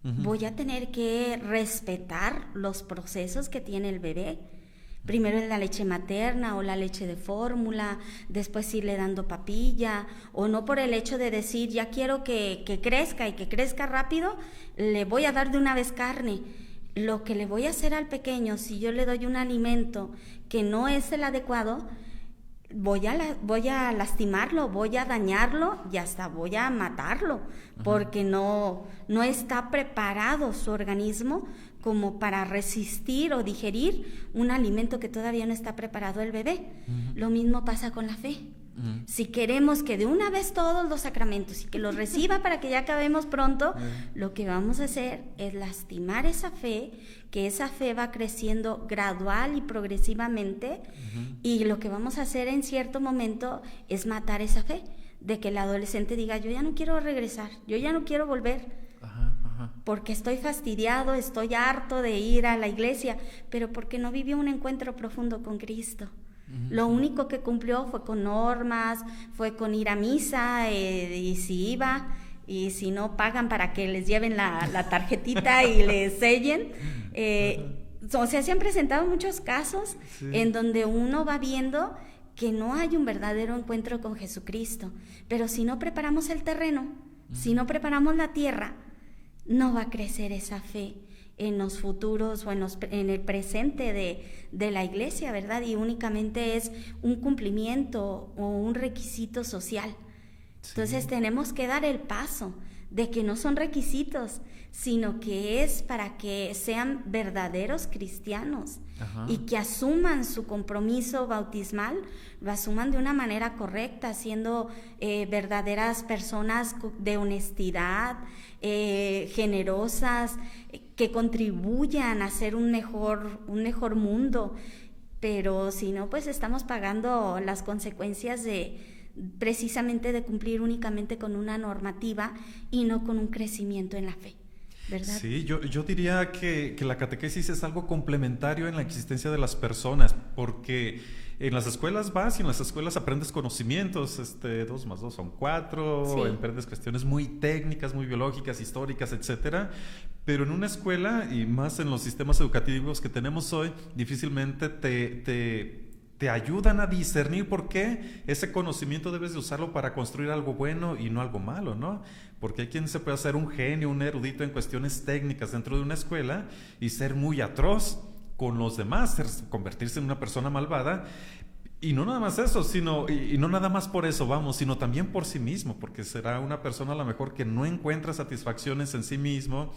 voy a tener que respetar los procesos que tiene el bebé. Primero es la leche materna o la leche de fórmula, después irle dando papilla, o no por el hecho de decir, ya quiero que crezca y que crezca rápido, le voy a dar de una vez carne. Lo que le voy a hacer al pequeño, si yo le doy un alimento que no es el adecuado, voy a lastimarlo, voy a dañarlo y hasta voy a matarlo, porque no está preparado su organismo como para resistir o digerir un alimento que todavía no está preparado el bebé. Lo mismo pasa con la fe. Si queremos que de una vez todos los sacramentos y que los reciba para que ya acabemos pronto, lo que vamos a hacer es lastimar esa fe, que esa fe va creciendo gradual y progresivamente, y lo que vamos a hacer en cierto momento es matar esa fe, de que el adolescente diga, yo ya no quiero regresar, yo ya no quiero volver, porque estoy fastidiado, estoy harto de ir a la iglesia, pero porque no vivió un encuentro profundo con Cristo. Lo único que cumplió fue con normas, fue con ir a misa, y si iba, y si no, pagan para que les lleven la tarjetita y les sellen. O sea, se han presentado muchos casos en donde uno va viendo que no hay un verdadero encuentro con Jesucristo, pero si no preparamos el terreno, si no preparamos la tierra, no va a crecer esa fe en los futuros o en el presente de la iglesia, ¿verdad? Y únicamente es un cumplimiento o un requisito social. Entonces tenemos que dar el paso de que no son requisitos, sino que es para que sean verdaderos cristianos. Ajá. Y que asuman su compromiso bautismal, lo asuman de una manera correcta, siendo verdaderas personas de honestidad, generosas, que contribuyan a hacer un mejor mundo. Pero si no, pues estamos pagando las consecuencias precisamente de cumplir únicamente con una normativa y no con un crecimiento en la fe, ¿verdad? Sí, yo diría que la catequesis es algo complementario en la existencia de las personas, porque en las escuelas vas y en las escuelas aprendes conocimientos, 2 más 2 son 4, sí. Aprendes cuestiones muy técnicas, muy biológicas, históricas, etcétera. Pero en una escuela, y más en los sistemas educativos que tenemos hoy, difícilmente te ayudan a discernir por qué ese conocimiento debes de usarlo para construir algo bueno y no algo malo, ¿no? Porque hay quien se puede hacer un genio, un erudito en cuestiones técnicas dentro de una escuela y ser muy atroz con los demás, convertirse en una persona malvada. Y no nada más eso, y no nada más por eso, sino también por sí mismo, porque será una persona a lo mejor que no encuentra satisfacciones en sí mismo,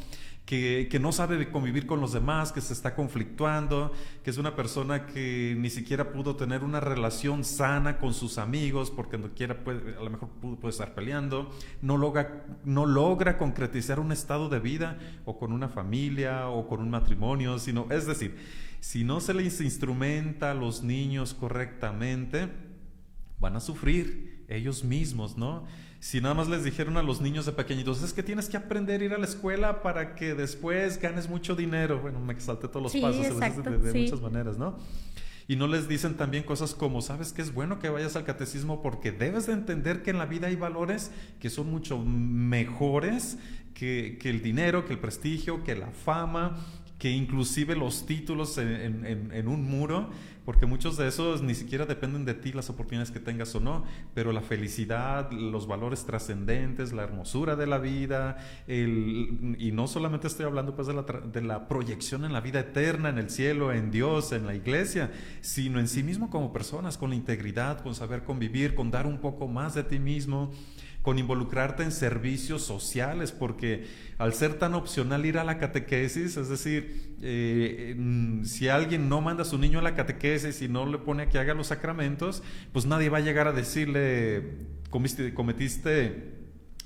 que no sabe convivir con los demás, que se está conflictuando, que es una persona que ni siquiera pudo tener una relación sana con sus amigos, porque a lo mejor puede estar peleando, no logra concretizar un estado de vida, o con una familia, o con un matrimonio, es decir, si no se les instrumenta a los niños correctamente, van a sufrir ellos mismos, ¿no? Si nada más les dijeron a los niños de pequeñitos, es que tienes que aprender a ir a la escuela para que después ganes mucho dinero. Bueno, me salté todos los pasos de muchas maneras, ¿no? Y no les dicen también cosas como, ¿sabes qué? Es bueno que vayas al catecismo porque debes de entender que en la vida hay valores que son mucho mejores que el dinero, que el prestigio, que la fama, que inclusive los títulos en un muro, porque muchos de esos ni siquiera dependen de ti, las oportunidades que tengas o no, pero la felicidad, los valores trascendentes, la hermosura de la vida, y no solamente estoy hablando pues de la proyección en la vida eterna, en el cielo, en Dios, en la iglesia, sino en sí mismo como personas, con la integridad, con saber convivir, con dar un poco más de ti mismo, con involucrarte en servicios sociales, porque al ser tan opcional ir a la catequesis, es decir, si alguien no manda a su niño a la catequesis y no le pone a que haga los sacramentos, pues nadie va a llegar a decirle, cometiste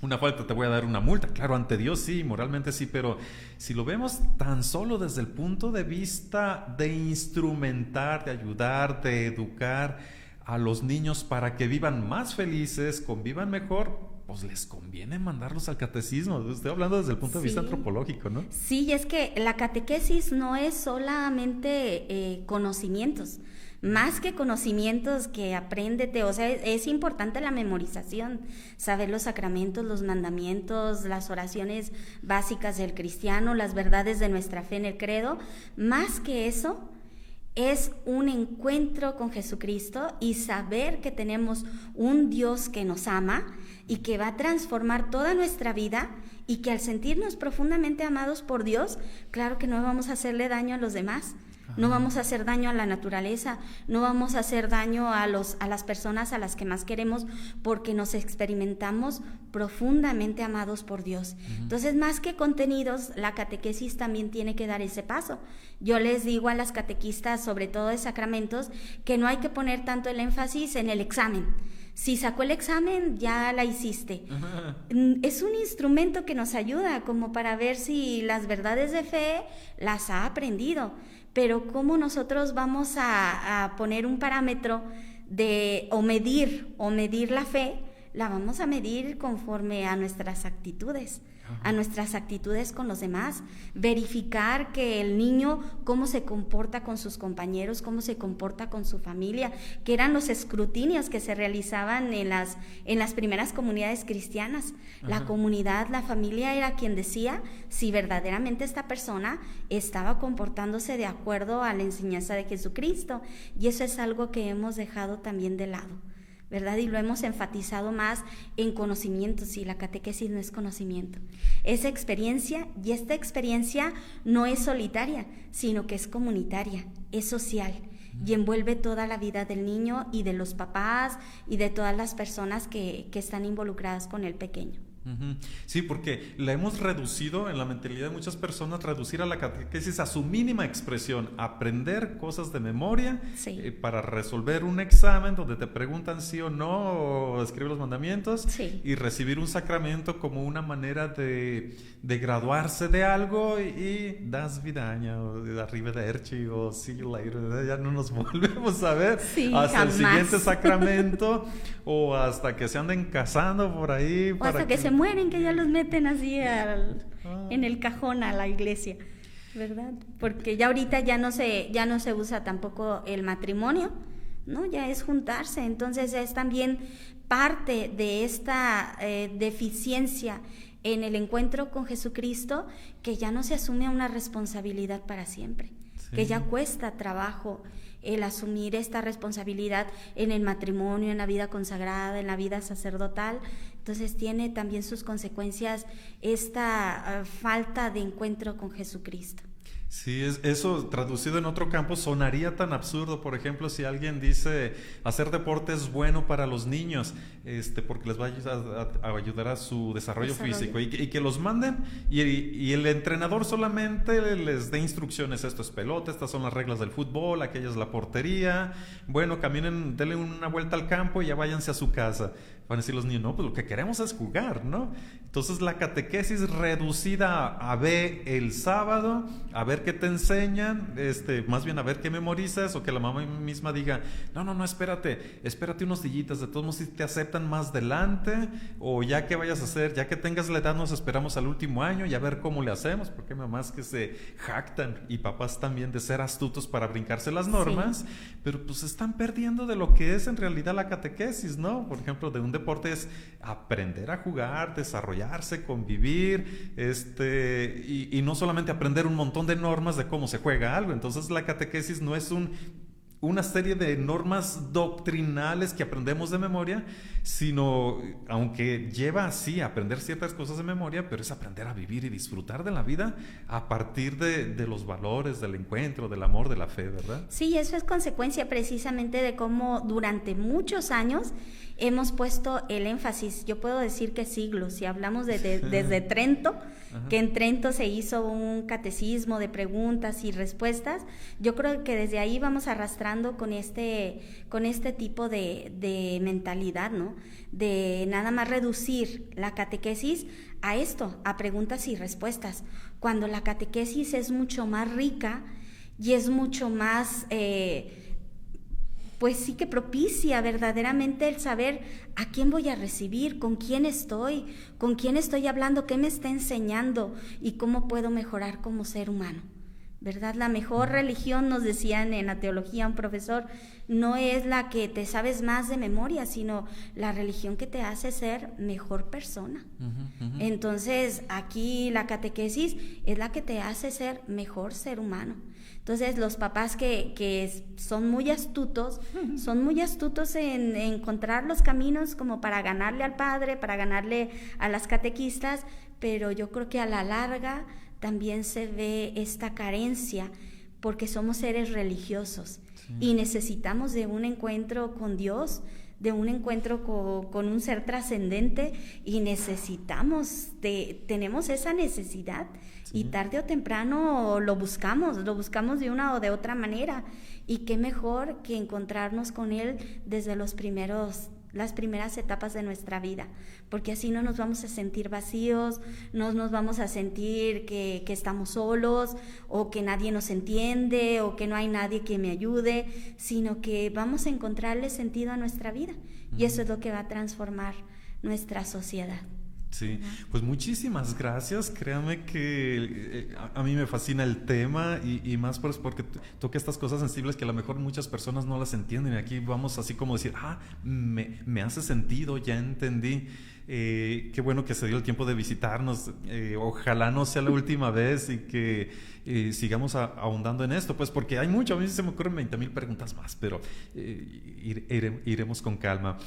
una falta, te voy a dar una multa. Claro, ante Dios sí, moralmente sí, pero si lo vemos tan solo desde el punto de vista de instrumentar, de ayudar, de educar a los niños para que vivan más felices, convivan mejor, pues les conviene mandarlos al catecismo. Estoy hablando desde el punto de vista antropológico, ¿no? Sí, es que la catequesis no es solamente conocimientos, más que conocimientos que apréndete, o sea, es importante la memorización, saber los sacramentos, los mandamientos, las oraciones básicas del cristiano, las verdades de nuestra fe en el credo. Más que eso, es un encuentro con Jesucristo y saber que tenemos un Dios que nos ama y que va a transformar toda nuestra vida, y que al sentirnos profundamente amados por Dios, claro que no vamos a hacerle daño a los demás. No vamos a hacer daño a la naturaleza, no vamos a hacer daño a las personas a las que más queremos, porque nos experimentamos profundamente amados por Dios. Entonces, más que contenidos, la catequesis también tiene que dar ese paso. Yo les digo a las catequistas, sobre todo de sacramentos, que no hay que poner tanto el énfasis en el examen. Si sacó el examen, ya la hiciste. Es un instrumento que nos ayuda como para ver si las verdades de fe las ha aprendido. Pero ¿cómo nosotros vamos a poner un parámetro o medir la fe? La vamos a medir conforme a nuestras actitudes, con los demás, verificar que el niño cómo se comporta con sus compañeros, cómo se comporta con su familia, que eran los escrutinios que se realizaban en las primeras comunidades cristianas. La comunidad, la familia era quien decía si verdaderamente esta persona estaba comportándose de acuerdo a la enseñanza de Jesucristo, y eso es algo que hemos dejado también de lado, ¿verdad? Y lo hemos enfatizado más en conocimiento. Sí, la catequesis no es conocimiento, es experiencia, y esta experiencia no es solitaria, sino que es comunitaria, es social, y envuelve toda la vida del niño y de los papás y de todas las personas que están involucradas con el pequeño. Ujú. Sí, porque la hemos reducido en la mentalidad de muchas personas, reducir a la catequesis a su mínima expresión, aprender cosas de memoria Sí. para resolver un examen donde te preguntan sí o no, o escribe los mandamientos, Sí. y recibir un sacramento como una manera de graduarse de algo y das vidaña, o arrivederci, o see you later, ya no nos volvemos a ver Sí, hasta jamás. el siguiente sacramento, o hasta que se anden casando por ahí. O hasta que se mueren, que ya los meten así en el cajón a la iglesia, ¿verdad? Porque ya ahorita ya no se usa tampoco el matrimonio, ¿no? Ya es juntarse, entonces es también parte de esta deficiencia en el encuentro con Jesucristo, que ya no se asume una responsabilidad para siempre, que ya cuesta trabajo el asumir esta responsabilidad en el matrimonio, en la vida consagrada, en la vida sacerdotal. Entonces tiene también sus consecuencias esta falta de encuentro con Jesucristo. Sí, eso traducido en otro campo sonaría tan absurdo. Por ejemplo, si alguien dice hacer deporte es bueno para los niños, porque les va a ayudar a su desarrollo físico, y que los manden y el entrenador solamente les dé instrucciones: esto es pelota, estas son las reglas del fútbol, aquella es la portería, bueno, caminen, denle una vuelta al campo y ya váyanse a su casa. Van a decir los niños: no, pues lo que queremos es jugar, ¿no? Entonces la catequesis reducida a ver el sábado, a ver qué te enseñan, más bien a ver qué memorizas, o que la mamá misma diga: no, espérate unos dillitas, de todos modos si te aceptan más adelante, o ya que vayas a hacer, ya que tengas la edad nos esperamos al último año y a ver cómo le hacemos, porque hay mamás que se jactan, y papás también, de ser astutos para brincarse las normas, pero pues están perdiendo de lo que es en realidad la catequesis, ¿no? Por ejemplo, de un deporte es aprender a jugar, desarrollarse, convivir, y no solamente aprender un montón de normas de cómo se juega algo. Entonces la catequesis no es una serie de normas doctrinales que aprendemos de memoria, sino, aunque lleva así a aprender ciertas cosas de memoria, pero es aprender a vivir y disfrutar de la vida a partir de los valores, del encuentro, del amor, de la fe, ¿verdad? Sí, eso es consecuencia precisamente de cómo durante muchos años hemos puesto el énfasis, yo puedo decir que siglos, si hablamos desde Trento, que en Trento se hizo un catecismo de preguntas y respuestas. Yo creo que desde ahí vamos arrastrando con este tipo de mentalidad, ¿no? De nada más reducir la catequesis a esto, a preguntas y respuestas, cuando la catequesis es mucho más rica y es mucho más... pues sí que propicia verdaderamente el saber a quién voy a recibir, con quién estoy hablando, qué me está enseñando y cómo puedo mejorar como ser humano, ¿verdad? La mejor religión, nos decían en la teología un profesor, no es la que te sabes más de memoria, sino la religión que te hace ser mejor persona. Entonces, aquí la catequesis es la que te hace ser mejor ser humano. Entonces, los papás que son muy astutos en encontrar los caminos como para ganarle al padre, para ganarle a las catequistas, pero yo creo que a la larga también se ve esta carencia, porque somos seres religiosos y necesitamos de un encuentro con Dios, de un encuentro con un ser trascendente, y tenemos esa necesidad, y tarde o temprano lo buscamos de una o de otra manera, y qué mejor que encontrarnos con Él desde las primeras etapas de nuestra vida, porque así no nos vamos a sentir vacíos, no nos vamos a sentir que estamos solos, o que nadie nos entiende, o que no hay nadie que me ayude, sino que vamos a encontrarle sentido a nuestra vida, y eso es lo que va a transformar nuestra sociedad. Sí, pues muchísimas gracias. Créame que a mí me fascina el tema, y más porque toca estas cosas sensibles que a lo mejor muchas personas no las entienden, y aquí vamos así como decir: me hace sentido, ya entendí. Qué bueno que se dio el tiempo de visitarnos. Ojalá no sea la última vez, y que sigamos ahondando en esto, pues porque hay mucho. A mí se me ocurren 20,000 preguntas más, pero iremos con calma.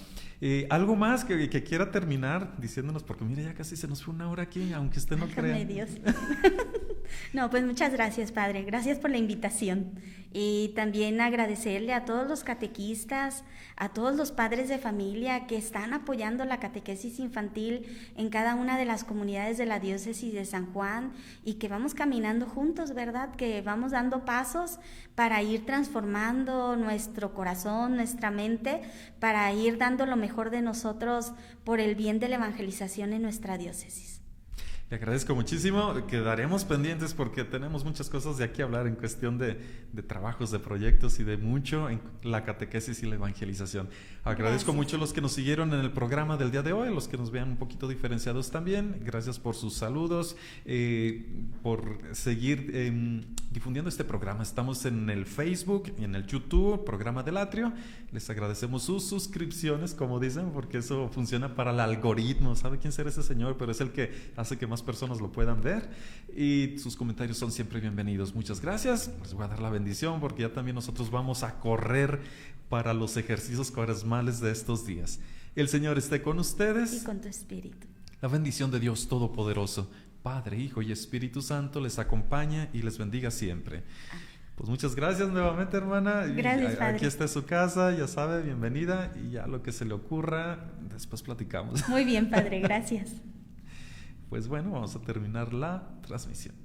¿Algo más que quiera terminar diciéndonos? Porque mira, ya casi se nos fue una hora aquí, aunque usted no crea. Dios. No, pues muchas gracias, Padre. Gracias por la invitación. Y también agradecerle a todos los catequistas, a todos los padres de familia que están apoyando la catequesis infantil en cada una de las comunidades de la diócesis de San Juan y que vamos caminando juntos, ¿verdad? Que vamos dando pasos para ir transformando nuestro corazón, nuestra mente, para ir dando lo mejor de nosotros por el bien de la evangelización en nuestra diócesis. Le agradezco muchísimo, quedaremos pendientes porque tenemos muchas cosas de aquí a hablar en cuestión de trabajos, de proyectos y de mucho en la catequesis y la evangelización. Agradezco mucho a los que nos siguieron en el programa del día de hoy, a los que nos vean un poquito diferenciados también. Gracias por sus saludos, por seguir difundiendo este programa. Estamos en el Facebook y en el YouTube, Programa del Atrio. Les agradecemos sus suscripciones, como dicen, porque eso funciona para el algoritmo. ¿Sabe quién será ese señor? Pero es el que hace que más personas lo puedan ver, y sus comentarios son siempre bienvenidos. Muchas gracias. Les voy a dar la bendición porque ya también nosotros vamos a correr para los ejercicios cuaresmales de estos días. El Señor esté con ustedes y con tu espíritu. La bendición de Dios Todopoderoso, Padre, Hijo y Espíritu Santo les acompañe y les bendiga siempre. Pues muchas gracias nuevamente, hermana. Gracias, Padre. Aquí está su casa, ya sabe, bienvenida, y ya lo que se le ocurra, después platicamos. Muy bien, Padre, gracias. Pues bueno, vamos a terminar la transmisión.